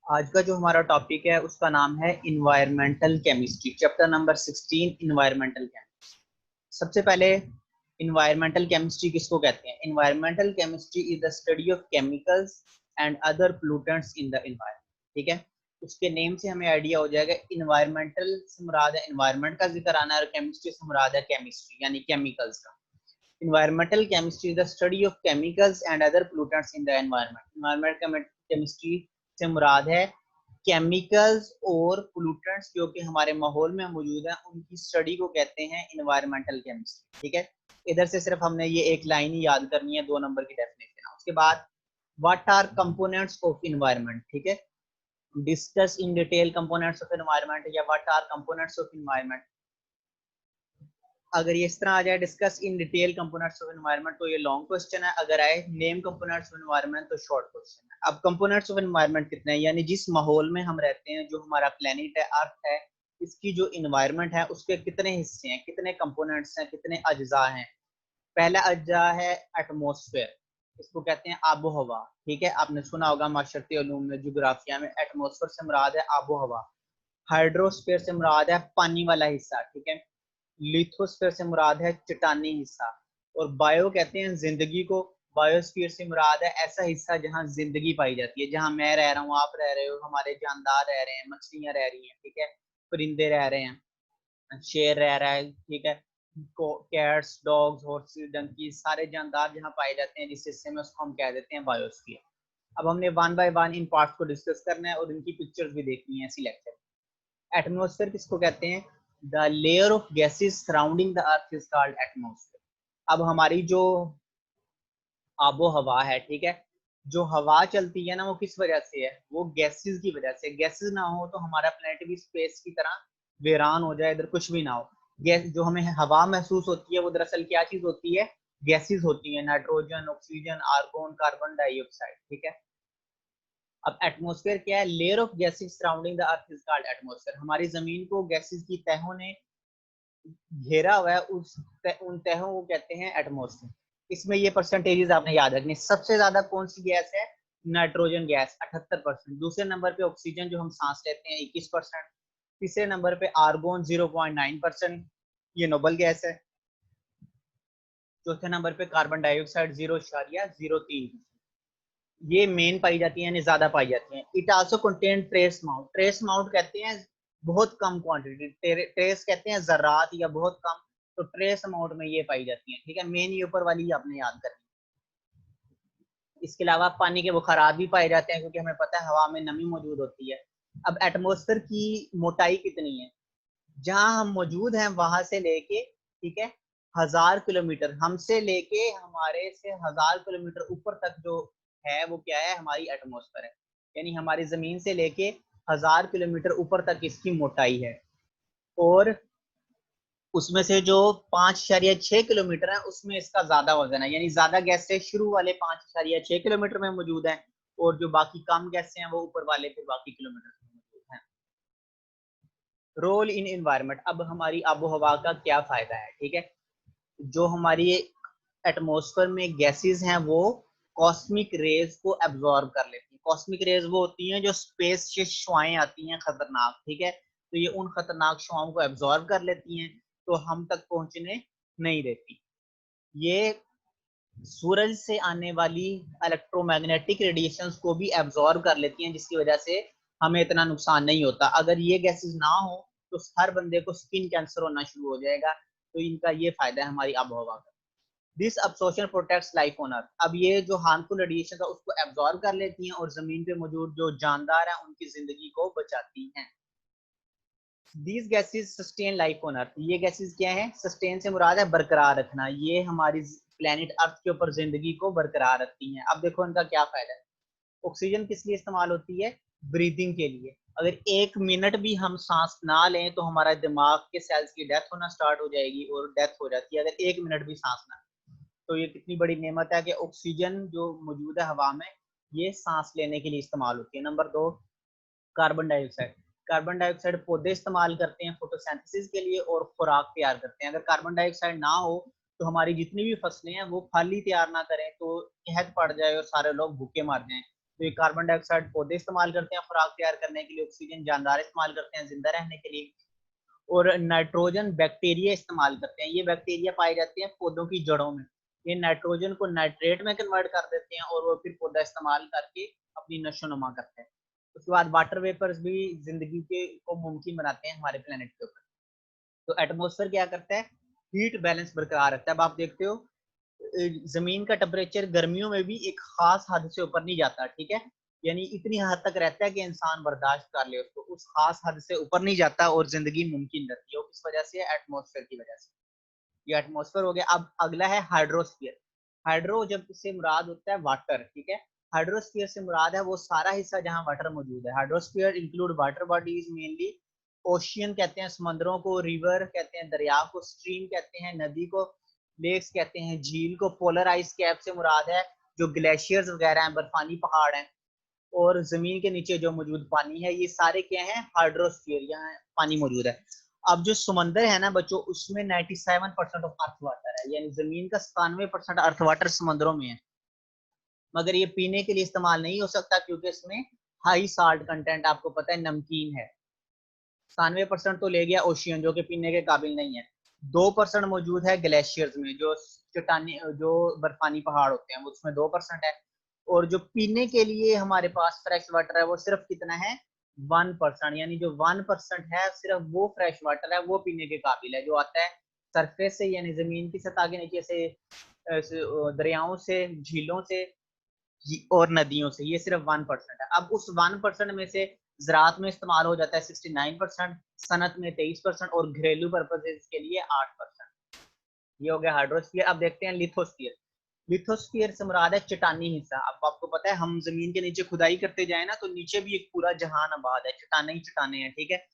आज का जो हमारा टॉपिक है उसका नाम है environmental chemistry, chapter number 16 environmental chemistry. सबसे पहले इन्वायरमेंटल केमिस्ट्री किसको कहते हैं? Environmental chemistry is the study of chemicals and other pollutants in the environment. ठीक है, उसके नेम से हमें आइडिया हो जाएगा। इन्वायरमेंटल से मुराद है इन्वायरमेंट का जिक्र आना है, और केमिस्ट्री से मुराद है केमिस्ट्री यानी केमिकल्स का। Environmental chemistry is the study of chemicals and other pollutants in the environment. Environmental chemistry से मुराद है केमिकल्स और पोल्यूटेंट्स जो कि हमारे माहौल में मौजूद हैं, उनकी स्टडी को कहते हैं इन्वायरमेंटल केमिस्ट्री। ठीक है, इधर से सिर्फ हमने ये एक लाइन ही याद करनी है, 2 नंबर की डेफिनेशन। उसके बाद what are components of environment. ठीक है, discuss in detail components of environment या what are components of environment. अगर ये इस तरह आ जाए discuss in detail components of environment तो ये लॉन्ग क्वेश्चन है। अगर आए नेम कंपोनेंट्स ऑफ एनवायरनमेंट तो शॉर्ट क्वेश्चन है। अब कंपोनेंट्स ऑफ एनवायरनमेंट कितने हैं, यानी जिस माहौल में हम रहते हैं, जो हमारा प्लेनेट है, अर्थ है, इसकी जो इन्वायरमेंट है उसके कितने हिस्से हैं, कितने कंपोनेंट्स हैं, कितने अज्जा हैं। पहला अज्जा है एटमॉस्फेयर, इसको कहते हैं आबो हवा। ठीक है, आपने सुना होगा माशरती उलूम में, जोग्राफिया में। एटमॉस्फेयर से मुराद है आबो हवा। हाइड्रोस्फेयर से मुराद है पानी वाला हिस्सा। ठीक है, लिथोस्फीयर से मुराद है चट्टानी हिस्सा। और बायो कहते हैं जिंदगी को। बायोस्फीयर से मुराद है ऐसा हिस्सा जहां जिंदगी पाई जाती है, जहां मैं रह रहा हूँ, आप रह रहे हो, हमारे जानदार रह रहे हैं, मछलियां रह रही हैं। ठीक है, परिंदे रह रहे हैं, शेर रह रहा है। ठीक है, कैट्स, डॉग्स, हॉर्सेस, डंकी, सारे जानदार जहां पाए जाते हैं, जिस हिस्से में उसको हम कह देते हैं बायोस्फीयर। अब हमने one by one in parts को डिस्कस करना है और इनकी पिक्चर्स भी देखनी है सिलेक्टेड। एटमॉस्फेयर किसको कहते हैं? The layer of gases surrounding the earth is called atmosphere. अब हमारी जो आबो हवा है, ठीक है, जो हवा चलती है ना, वो किस वजह से है? वो गैसेस की वजह से। गैसेस ना हो तो हमारा प्लेनेट भी स्पेस की तरह वीरान हो जाए, इधर कुछ भी ना हो। गैस जो हमें हवा महसूस होती है वो दरअसल क्या चीज होती है? गैसेस होती है, nitrogen, oxygen, argon, carbon dioxide. ठीक है, अब एटमॉस्फेयर क्या है? Layer of gases surrounding the earth is called atmosphere. हमारी जमीन को गैसेस की तहों ने घेरा हुआ है, उन तहों को कहते हैं एटमॉस्फेयर। इसमें ये परसेंटेजेस आपने याद रखनी। सबसे ज्यादा कौन सी गैस है? Nitrogen gas 78%। दूसरे नंबर पे ऑक्सीजन जो हम सांस लेते हैं 21%। तीसरे नंबर पे आर्गोन 0.9%, ये नोबल गैस है। चौथे नंबर पे कार्बन डाइऑक्साइड 0.03, ये मेन पाई जाती है, यानी ज्यादा पाई जाती है। It also contain trace amount. Trace amount कहते हैं बहुत कम क्वांटिटी, ट्रेस कहते हैं जरात या बहुत कम, तो ट्रेस अमाउंट में ये पाई जाती है। ठीक है, मेन ये ऊपर वाली आपने याद करनी। इसके अलावा पानी के बुखारात भी पाए जाते हैं, क्योंकि हमें पता है हवा में नमी मौजूद होती है। अब एटमोस्फेयर की मोटाई कितनी है? जहां हम मौजूद हैं वहां से लेके, ठीक है, 1000 किलोमीटर, हमसे लेके हमारे से 1000 किलोमीटर ऊपर तक जो है वो क्या है? हमारी एटमॉस्फेयर है। यानी हमारी जमीन से लेके 1000 किलोमीटर ऊपर तक इसकी मोटाई है। और उसमें से जो 5.6 किलोमीटर है उसमें इसका ज्यादा वजन है, यानी ज्यादा गैसें शुरू वाले 5.6 किलोमीटर में मौजूद है, और जो बाकी कम गैसें हैं वो ऊपर वाले फिर बाकी किलोमीटर में मौजूद है। Role in environment. अब हमारी आबो हवा का क्या फायदा है? ठीक है, जो हमारी एटमॉस्फेयर में गैसेस हैं वो कॉस्मिक रेज को एब्जॉर्ब कर लेती हैं। कॉस्मिक रेज वो होती हैं जो स्पेस से शुआएं आती हैं खतरनाक। ठीक है, तो ये उन खतरनाक शुआओं को एब्जॉर्ब कर लेती हैं, तो हम तक पहुंचने नहीं देती। ये सूरज से आने वाली इलेक्ट्रोमैग्नेटिक रेडिएशंस को भी एब्जॉर्ब कर लेती हैं, जिसकी वजह से हमें इतना नुकसान नहीं होता। अगर ये गैसेस ना हो तो हर बंदे को स्किन कैंसर होना शुरू हो जाएगा। तो इनका ये फायदा है हमारी आबोहवा का। This absorption protects life on earth. अब ये जो हार्मफुल रेडिएशन है उसको एब्जॉर्ब कर लेती हैं और जमीन पे मौजूद जो जानदार हैं उनकी जिंदगी को बचाती हैं। These gases sustain life on earth। ये गैसेस क्या है? सस्टेन से मुराद है बरकरार रखना। ये हमारी प्लेनेट अर्थ के ऊपर जिंदगी को बरकरार रखती हैं। अब देखो इनका क्या फायदा है। ऑक्सीजन किस लिए इस्तेमाल होती है? ब्रीदिंग के लिए। अगर 1 मिनट भी हम सांस ना लें तो हमारा दिमाग के सेल्स की डेथ होना स्टार्ट हो जाएगी, और डेथ हो जाती है अगर 1 मिनट भी सांस ना। तो ये कितनी बड़ी नेमत है कि ऑक्सीजन जो मौजूद है हवा में, ये सांस लेने के लिए इस्तेमाल होती है। Number 2, carbon dioxide. Carbon dioxide पौधे इस्तेमाल करते हैं फोटोसिंथेसिस के लिए और खुराक तैयार करते हैं। अगर कार्बन डाइऑक्साइड ना हो तो हमारी जितनी भी फसलें हैं वो फल ही तैयार ना करें तो कहत पड़ जाए और सारे लोग भूखे मर जाएं। तो ये कार्बन डाइऑक्साइड पौधे इस्तेमाल करते हैं खुराक तैयार करने के लिए, ऑक्सीजन जानदार इस्तेमाल करते हैं जिंदा रहने के लिए, और नाइट्रोजन बैक्टीरिया इस्तेमाल करते हैं। ये बैक्टीरिया पाए जाते हैं पौधों की जड़ों में। ये नाइट्रोजन को नाइट्रेट में कन्वर्ट कर देते हैं और वो फिर पौधा इस्तेमाल करके अपनी नशोनुमा करते हैं। उसके बाद वाटर वेपर्स भी जिंदगी के को मुमकिन बनाते हैं हमारे प्लेनेट के ऊपर। तो एटमॉस्फेयर क्या करता है, हीट बैलेंस बरकरार रखता है। अब आप देखते हो जमीन का टेम्परेचर गर्मियों में भी एक खास हद से ऊपर नहीं जाता, ठीक है, यानी इतनी हद तक रहता है कि इंसान बर्दाश्त कर ले उसको, उस खास हद से ऊपर नहीं जाता और जिंदगी मुमकिन रहती है। किस वजह से? एटमॉस्फेयर की वजह से। ये एटमॉस्फेयर हो गया। अब अगला है हाइड्रोस्फीयर। हाइड्रो जब से मुराद होता है वाटर, ठीक है, हाइड्रोस्फीयर से मुराद है वो सारा हिस्सा जहां वाटर मौजूद है। Hydrosphere include water bodies mainly, ocean कहते हैं समंदरों को, रिवर कहते हैं दरिया को, स्ट्रीम कहते हैं नदी को, लेक्स कहते हैं झील को, पोलर आइस कैप से मुराद है जो ग्लेशियर्स वगैरह हैं, बर्फानी पहाड़ हैं, और जमीन के नीचे जो मौजूद पानी है, ये सारे क्या है? हाइड्रोस्फीयर, यहाँ पानी मौजूद है। अब जो समंदर है ना बच्चों, उसमें 97% ऑफ अर्थ वाटर है, यानी जमीन का 97% अर्थ वाटर समंदरों में है, मगर ये पीने के लिए इस्तेमाल नहीं हो सकता क्योंकि इसमें हाई साल्ट कंटेंट, आपको पता है, नमकीन है। 97% तो ले गया ओशियन जो कि पीने के काबिल नहीं है। 2% मौजूद है ग्लेशियर्स में, जो चट्टानी जो बर्फानी पहाड़ होते हैं, उसमें 2% है। और जो पीने के लिए हमारे पास फ्रेश वाटर है वो सिर्फ कितना है? 1%, यानी जो 1% है सिर्फ वो फ्रेश वाटर है, वो पीने के काबिल है, जो आता है सरफेस से, यानी जमीन की सतह के नीचे से, दरियाओं से, झीलों से और नदियों से। ये सिर्फ 1% है। अब उस 1% में से ज़राअत में इस्तेमाल हो जाता है 69%, सनत में 23% और घरेलू पर्पसेस के लिए 8%। ये हो गया हाइड्रोस्फीयर। अब देखते हैं लिथोस्फीयर। लिथोस्फीयर से मुराद है चट्टानी हिस्सा। अब आपको पता है हम जमीन के नीचे खुदाई करते जाए ना तो नीचे भी एक पूरा जहान आबाद है, चट्टाने ही चट्टाने हैं, ठीक है।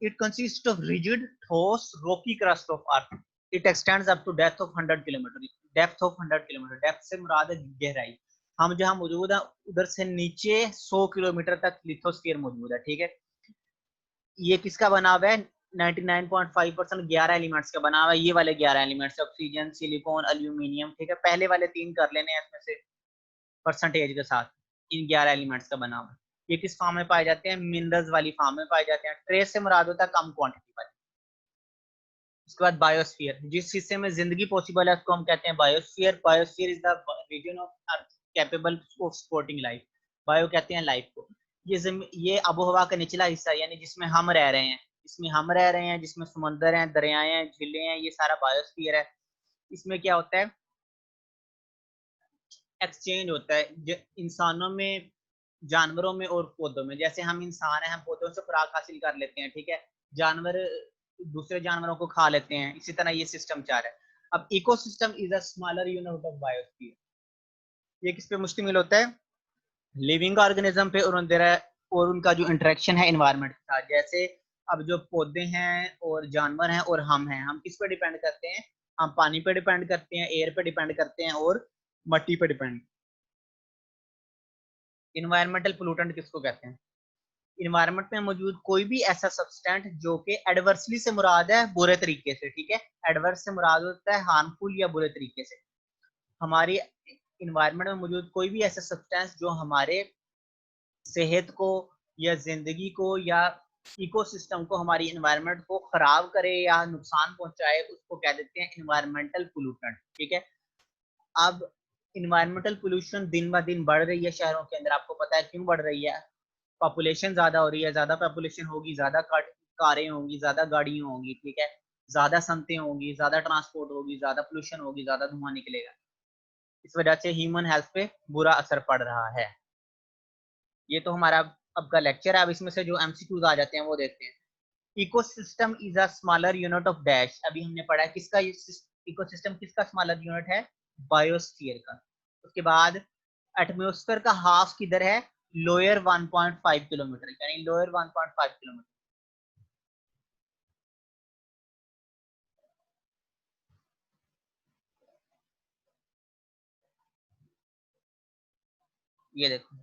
It consists of rigid, ठोस, rocky crust of earth. It extends up to depth of 100 kilometre. Depth of 100 kilometre, depth से मुराद है गहराई। हम जहां मौजूद हैं उधर से नीचे 100 किलोमीटर तक लिथोस्फीयर मौजूद है, ठीक है। ये किसका बना हुआ है? 99.5% 11 एलिमेंट्स का बना हुआ है। ये वाले 11 एलिमेंट्स, ऑक्सीजन, सिलिकॉन, एल्यूमिनियम, ठीक है। पहले वाले 3 कर लेने हैं इसमें से परसेंटेज के साथ। इन 11 एलिमेंट्स का बना हुआ है। ये किस फॉर्म में पाए जाते हैं? मिनरल्स वाली फॉर्म में पाए जाते हैं। ट्रेस से मुराद होता है कम क्वांटिटी वाली। उसके बाद बायोस्फीयर, जिस हिस्से में जिंदगी पॉसिबल है उसको हम कहते हैं biosphere. Biosphere is the region of earth capable of supporting life. Bio कहते हैं लाइफ को। ये आबोहवा का निचला हिस्सा, यानी जिसमें हम रह रहे हैं, जिसमें समंदर हैं, दरियाएं हैं, झीलें हैं, ये सारा बायोस्फीयर है। इसमें क्या होता है? एक्सचेंज होता है इंसानों में, जानवरों में और पौधों में। जैसे हम इंसान हैं, हम पौधों से खुराक हासिल कर लेते हैं, ठीक है, जानवर दूसरे जानवरों को खा लेते हैं, इसी तरह ये सिस्टम चल रहा है। अब ecosystem is a smaller unit of biosphere. ये किस पे मुश्तमिल होता है? लिविंग ऑर्गेनिज्म पे और उनका जो इंटरेक्शन है एनवायरनमेंट के साथ। जैसे अब जो पौधे हैं और जानवर हैं और हम हैं, हम किस पे डिपेंड करते हैं? हम पानी पे डिपेंड करते हैं, एयर पे डिपेंड करते हैं और मट्टी पे डिपेंड। इन्वायरमेंटल पोल्यूटेंट किसको कहते हैं? इन्वायरमेंट में मौजूद कोई भी ऐसा सब्सटेंट जो कि एडवर्सली से मुराद है बुरे तरीके से, ठीक है। एडवर्स से मुराद होता है हार्मफुल या बुरे तरीके से। हमारी इन्वायरमेंट में मौजूद कोई भी ऐसा सब्सटेंस जो हमारे सेहत को या जिंदगी को या इकोसिस्टम को, हमारी इन्वायरमेंट को खराब करे या नुकसान पहुंचाए, उसको कह देते हैं इन्वायरमेंटल पोल्यूटेंट, ठीक है। अब इन्वायरमेंटल पोल्यूशन दिन ब दिन बढ़ रही है शहरों के अंदर। आपको पता है क्यों बढ़ रही है? पॉपुलेशन ज्यादा हो रही है, ज्यादा पॉपुलेशन होगी, ज्यादा कारें होंगी, ज्यादा गाड़ियां होंगी, ठीक है, ज्यादा सनतें होंगी, ज्यादा ट्रांसपोर्ट होगी, ज्यादा पोल्यूशन होगी, ज्यादा धुआं निकलेगा। इस वजह से ह्यूमन हेल्थ पे बुरा असर पड़ रहा है। ये तो हमारा अब का लेक्चर है। अब इसमें से जो एमसीक्यूज आ जाते हैं वो देखते हैं। Ecosystem is a smaller unit of dash. अभी हमने पढ़ा है किसका इकोसिस्टम किसका स्मॉलर यूनिट है? बायोस्फीयर का। उसके बाद एटमॉस्फेयर का हाफ किधर है? लोअर 1.5 किलोमीटर, यानी लोअर 1.5 किलोमीटर। ये देखो,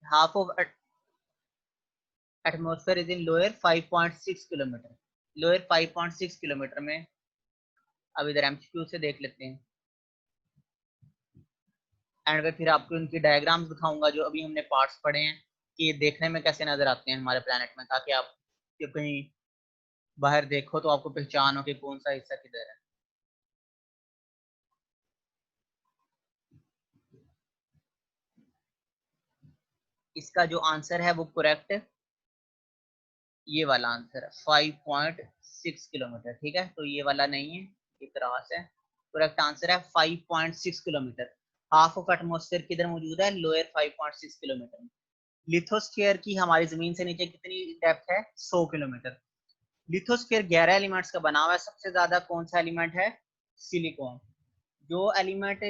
half of atmosphere is in lower 5.6 kilometre. Lower 5.6 kilometre में। अब इधर एमसीक्यू से देख लेते हैं। एंड में फिर आपको उनकी डायग्राम्स दिखाऊंगा जो अभी हमने पार्ट्स पढ़े हैं कि देखने में कैसे नजर आते हैं हमारे प्लेनेट में, ताकि आप जब कहीं बाहर देखो तो आपको पहचान हो कि कौन सा हिस्सा किधर है। इसका जो आंसर है वो करेक्ट ये वाला आंसर है 5.6 किलोमीटर। ठीक है, तो ये वाला नहीं है, ये क्रॉस है। करेक्ट आंसर है 5.6 किलोमीटर। हाफ ऑफ एटमॉस्फेयर किधर मौजूद है? लोअर 5.6 किलोमीटर में। लिथोस्फीयर की हमारी जमीन से नीचे कितनी डेप्थ है? 100 किलोमीटर। लिथोस्फीयर 11 एलिमेंट्स का बना हुआ है। सबसे ज्यादा कौन सा एलिमेंट है? सिलिकॉन। जो एलिमेंट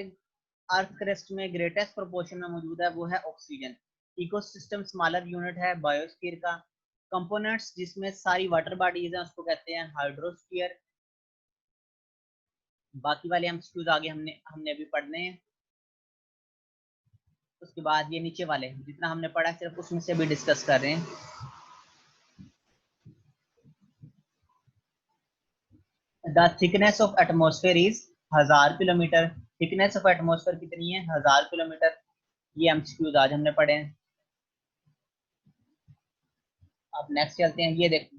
अर्थ क्रस्ट में ग्रेटेस्ट प्रोपोर्शन में मौजूद है वो है ऑक्सीजन। इकोसिस्टम स्मॉलर यूनिट है बायोस्फीयर का। कंपोनेंट्स जिसमें सारी वाटर बॉडीज हैं उसको कहते हैं हाइड्रोस्फीयर। बाकी वाले एमसीक्यूज आगे हमने हमने अभी पढ़ने हैं। उसके बाद ये नीचे वाले जितना हमने पढ़ा सिर्फ उसमें से भी डिस्कस कर रहे हैं। The thickness of atmosphere is 1000 kilometre. Thickness of atmosphere कितनी है? 1000 किलोमीटर। ये एमसीक्यूज आज हमने पढ़े हैं। अब नेक्स्ट चलते हैं। ये देखो,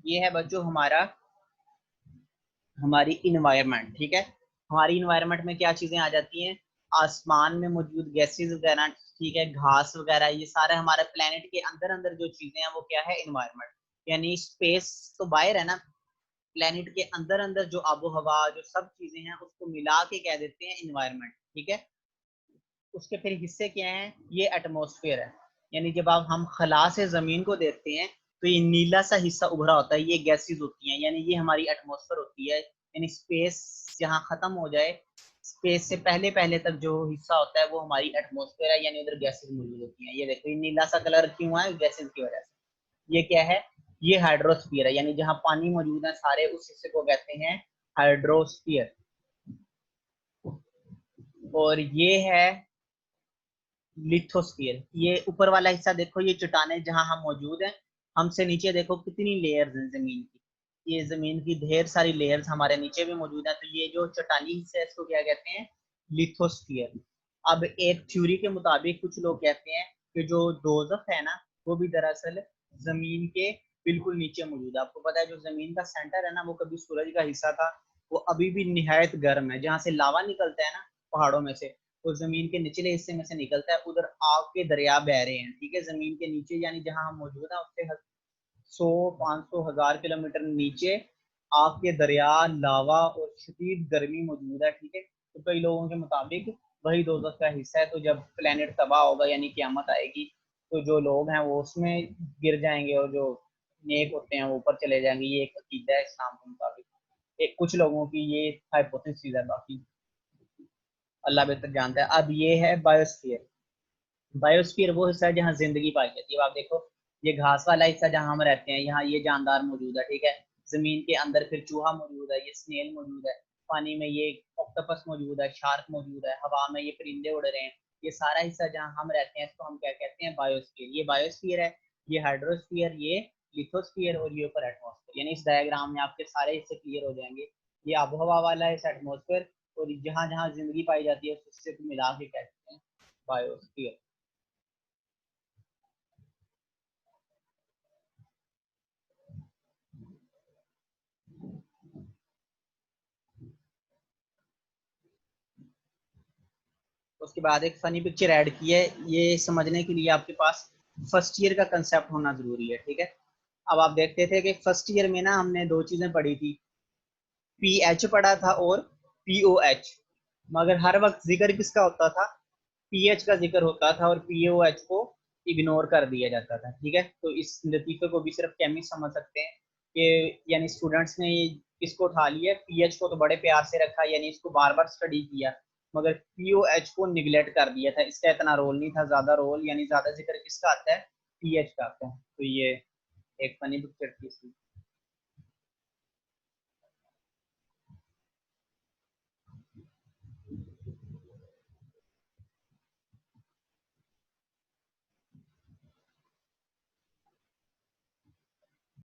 ये है बच्चों हमारा हमारी इन्वायरमेंट। ठीक है, हमारी इन्वायरमेंट में क्या चीजें आ जाती हैं? आसमान में मौजूद गैसेस वगैरह, ठीक है, घास वगैरह, ये सारे हमारे प्लेनेट के अंदर अंदर जो चीजें हैं वो क्या है? इन्वायरमेंट। यानी स्पेस तो बाहर है ना, प्लेनेट के अंदर अंदर जो आबो हवा जो सब चीजें हैं उसको मिला के कह देते हैं इन्वायरमेंट। ठीक है, उसके फिर हिस्से क्या हैं? ये एटमोसफेयर है। यानी जब आप हम खला से जमीन को देखते हैं तो ये नीला सा हिस्सा उभरा होता है, ये गैसेस होती हैं, यानी ये हमारी एटमोसफेयर होती है। यानी स्पेस जहाँ खत्म हो जाए, स्पेस से पहले पहले तक जो हिस्सा होता है वो हमारी एटमोसफेयर है, यानी उधर गैसेस मौजूद होती हैं। ये देखो, ये नीला सा कलर क्यों है? गैसेस की वजह से। ये क्या है? ये हाइड्रोस्फीयर है, यानी जहाँ पानी मौजूद है सारे उस हिस्से को कहते हैं हाइड्रोस्फीयर। और ये है लिथोस्फीयर। ये ऊपर वाला हिस्सा देखो, ये चट्टानें जहां हम मौजूद हैं, हमसे नीचे देखो कितनी लेयर्स हैं जमीन की। ये जमीन की ढेर सारी लेयर्स हमारे नीचे भी मौजूद है। तो ये जो चट्टानी हिस्सा है इसको क्या कहते हैं? लिथोस्फीयर। अब एक थ्योरी के मुताबिक कुछ लोग कहते हैं कि जो दोजख है ना वो भी दरअसल जमीन के बिल्कुल नीचे मौजूद है। आपको पता है जो जमीन का सेंटर है ना वो कभी सूरज का हिस्सा था, वो अभी भी निहायत गर्म है। जहाँ से लावा निकलता है ना पहाड़ों में से, वो जमीन के निचले हिस्से में से निकलता है, उधर आग के दरिया बह रहे हैं। ठीक है, जमीन के नीचे यानी जहां हम मौजूद है उससे 100, 500, 1000 किलोमीटर नीचे आग के दरिया, लावा और शदीद गर्मी मौजूद है। ठीक है, तो कई लोगों के मुताबिक वही दोजख का हिस्सा है। तो जब प्लेनेट तबाह होगा यानी क्यामत आएगी तो जो लोग हैं वो उसमें गिर जाएंगे और जो नेक होते हैं वो ऊपर चले जाएंगे। ये एक अकीदा है इस्लाम के मुताबिक। एक कुछ लोगों की ये हाइपोथेसिस है, बाकी अल्लाह बेहतर जानता है। अब ये है बायोस्फीयर। बायोस्फीयर वो हिस्सा है जहाँ जिंदगी पाई जाती है। अब आप देखो, ये घास वाला हिस्सा जहाँ हम रहते हैं, यहाँ ये जानदार मौजूद है। ठीक है, जमीन के अंदर फिर चूहा मौजूद है, ये स्नेल मौजूद है। पानी में ये ऑक्टोपस मौजूद है, शार्क मौजूद है। हवा में ये परिंदे उड़ रहे हैं। ये सारा हिस्सा जहाँ हम रहते हैं इसको हम क्या कहते हैं? बायोस्फीयर। ये बायोस्फीयर है, ये हाइड्रोस्फीयर, ये लिथोस्फीयर और ये ऊपर एटमोस्फेयर। यानी इस डायग्राम में आपके सारे हिस्से क्लियर हो जाएंगे। ये आबोहवा वाला है, इस एटमोस्फेयर, और जहाँ जहाँ जिंदगी पाई जाती है उस हिस्से को मिला के कहते हैं बायोस्फीयर। उसके बाद एक फनी पिक्चर ऐड की है, ये समझने के लिए आपके पास फर्स्ट ईयर का कंसेप्ट होना जरूरी है। ठीक है, अब आप देखते थे कि फर्स्ट ईयर में ना हमने दो चीजें पढ़ी थी, पी एच पढ़ा था और पी ओ एच। मगर हर वक्त जिक्र किसका होता था? पी एच का जिक्र होता था और पी ओ एच को इग्नोर कर दिया जाता था। ठीक है, तो इस लतीफे को भी सिर्फ केमिस्ट समझ सकते हैं कि यानी स्टूडेंट्स ने इसको उठा लिया, पी एच को तो बड़े प्यार से रखा, यानी इसको बार बार स्टडी किया, मगर पी ओ एच को निगलेक्ट कर दिया था। इसका इतना रोल नहीं था, ज्यादा रोल यानी ज्यादा जिक्र किसका आता है? पी एच का आता है। तो ये एक फनी पिक्चर थी इसकी।